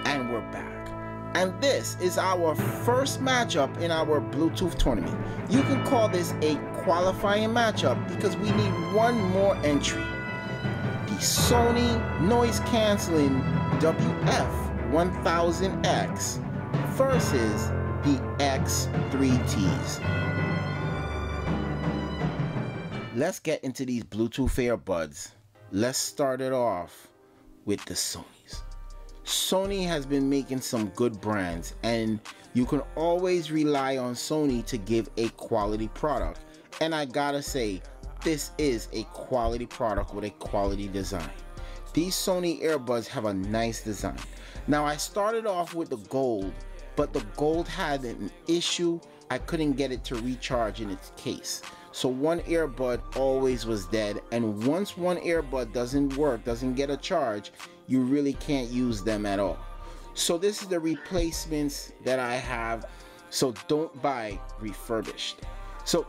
And we're back. And this is our first matchup in our Bluetooth tournament. You can call this a qualifying matchup because we need one more entry. The Sony noise cancelling WF-1000X versus the X3Ts. Let's get into these Bluetooth earbuds. Let's start it off with the Sonys. Sony has been making some good brands, and you can always rely on Sony to give a quality product. And I gotta say, this is a quality product with a quality design. These Sony earbuds have a nice design. Now, I started off with the gold, but the gold had an issue. I couldn't get it to recharge in its case. So one earbud always was dead, and once one earbud doesn't work, doesn't get a charge, you really can't use them at all. So this is the replacements that I have, so don't buy refurbished. So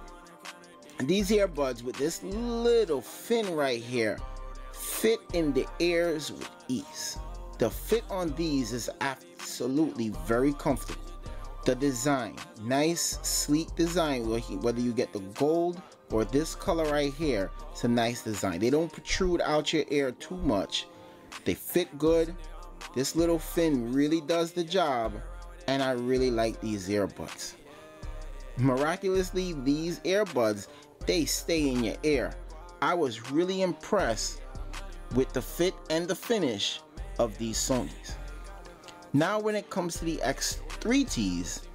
these earbuds with this little fin right here fit in the ears with ease. The fit on these is absolutely very comfortable. The design, nice sleek design, whether you get the gold or this color right here, it's a nice design. They don't protrude out your ear too much. They fit good. This little fin really does the job, and I really like these earbuds. Miraculously, these earbuds, they stay in your ear. I was really impressed with the fit and the finish of these Sonys. Now when it comes to the X3Ts,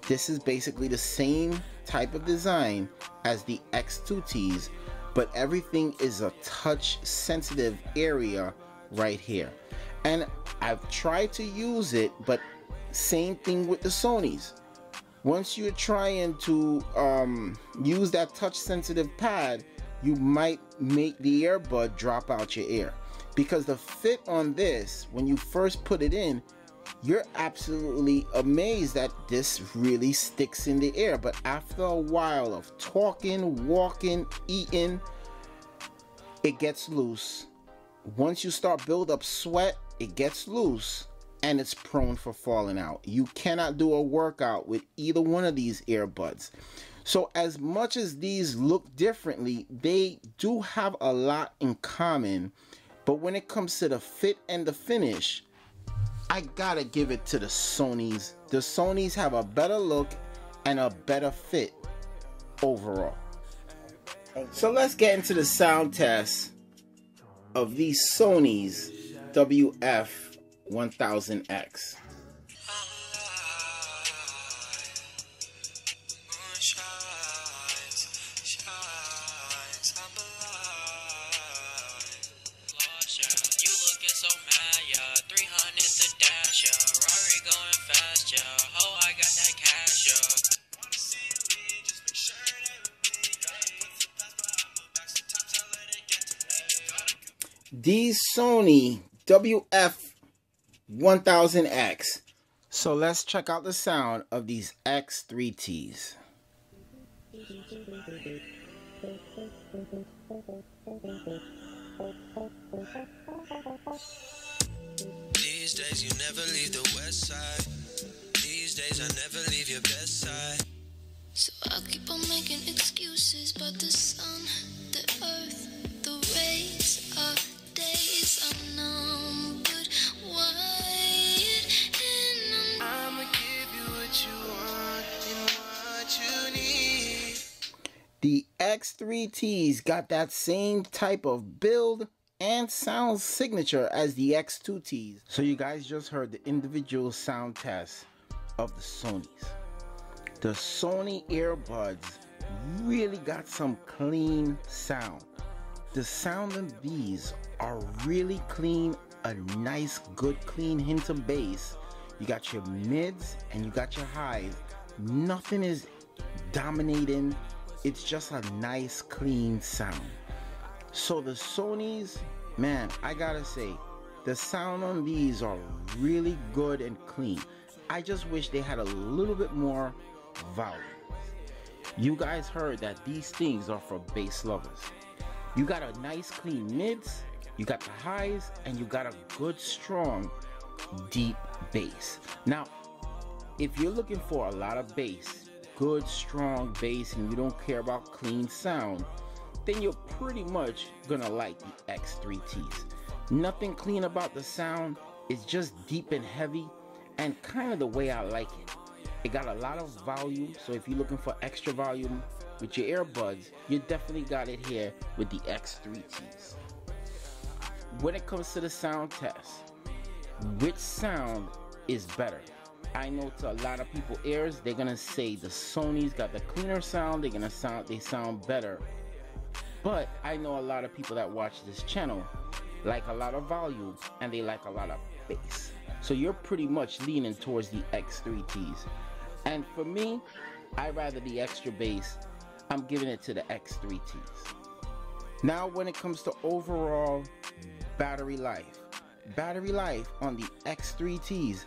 this is basically the same type of design as the X2Ts, but everything is a touch sensitive area right here. And I've tried to use it, but same thing with the Sonys. Once you're trying to use that touch sensitive pad, you might make the earbud drop out your ear, because the fit on this, when you first put it in, you're absolutely amazed that this really sticks in the ear. But after a while of talking, walking, eating, it gets loose. Once you start build up sweat, it gets loose and it's prone for falling out. You cannot do a workout with either one of these earbuds. So as much as these look differently, they do have a lot in common. But when it comes to the fit and the finish, I gotta give it to the Sonys. The Sonys have a better look and a better fit overall. So let's get into the sound test of these Sonys WF-1000X. These Sony WF-1000X. So let's check out the sound of these X3Ts. These days you never leave the west side. These days I never leave your best side. So I keep on making excuses, but the sun, the earth, the rays, our days are numbered, wired, and I'ma give you what you want and what you need. The X3Ts got that same type of build and sound signature as the X2Ts. So you guys just heard the individual sound tests of the Sonys. The Sony earbuds really got some clean sound. The sound of these are really clean, a nice good clean hint of bass. You got your mids and you got your highs. Nothing is dominating. It's just a nice clean sound. So the Sonys, man, I gotta say, the sound on these are really good and clean. I just wish they had a little bit more volume. You guys heard that these things are for bass lovers. You got a nice clean mids, you got the highs, and you got a good strong deep bass. Now, if you're looking for a lot of bass, good strong bass, and you don't care about clean sound, then you're pretty much gonna like the X3Ts. Nothing clean about the sound, it's just deep and heavy, and kind of the way I like it. It got a lot of volume, so if you're looking for extra volume with your earbuds, you definitely got it here with the X3Ts. When it comes to the sound test, which sound is better? I know to a lot of people's ears, they're gonna say the Sony's got the cleaner sound, they sound better. But I know a lot of people that watch this channel like a lot of volume and they like a lot of bass. So you're pretty much leaning towards the X3Ts. And for me, I rather the extra bass. I'm giving it to the X3Ts. Now when it comes to overall battery life on the X3Ts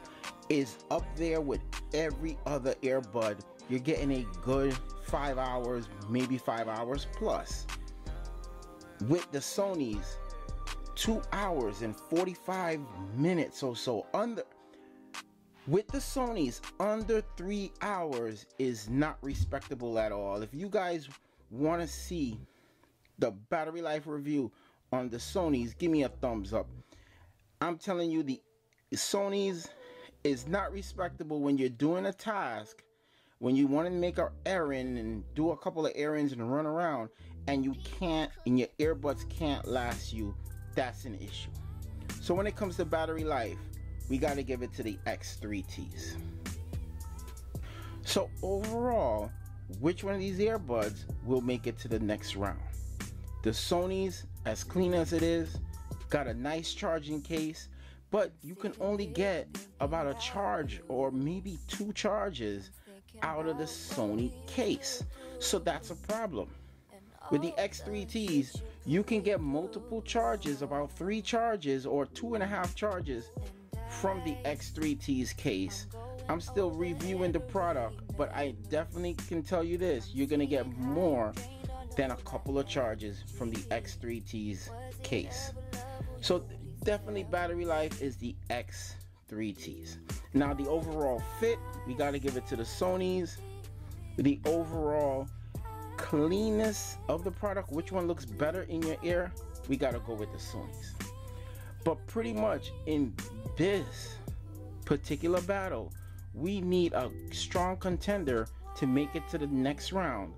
is up there with every other earbud. You're getting a good 5 hours, maybe 5 hours plus. With the Sony's, 2 hours and 45 minutes or so. With the Sony's, under 3 hours is not respectable at all. If you guys want to see the battery life review on the Sony's, give me a thumbs up. I'm telling you, the Sony's is not respectable when you're doing a task, when you want to make an errand and do a couple of errands and run around, and you can't, and your earbuds can't last you. That's an issue. So when it comes to battery life, we got to give it to the X3Ts. So overall, which one of these earbuds will make it to the next round? The Sony's, as clean as it is, got a nice charging case, but you can only get about a charge or maybe 2 charges out of the Sony case. So that's a problem. With the X3Ts, you can get multiple charges, about 3 charges or 2.5 charges from the X3T's case. I'm still reviewing the product, but I definitely can tell you this, you're gonna get more than a couple of charges from the X3T's case. So definitely battery life is the X3Ts. Now the overall fit, we got to give it to the Sony's. The overall cleanness of the product, which one looks better in your ear, we got to go with the Sony's. But pretty much in this particular battle, we need a strong contender to make it to the next round.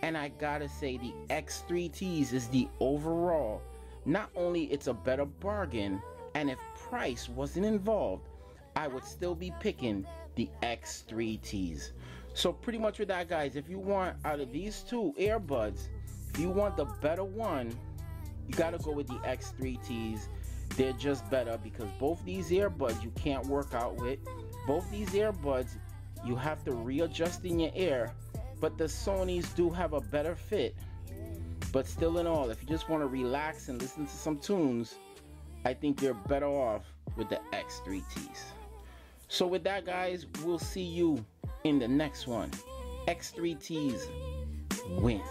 And I gotta say the X3Ts is the overall, not only it's a better bargain, and if price wasn't involved, I would still be picking the X3Ts. So pretty much with that, guys, if you want out of these two earbuds, if you want the better one, you gotta go with the X3Ts. They're just better because both these earbuds you can't work out with. Both these earbuds you have to readjust in your ear, but the Sony's do have a better fit. But still in all, if you just want to relax and listen to some tunes, I think you're better off with the X3Ts. So with that, guys, we'll see you in the next one. X3Ts wins.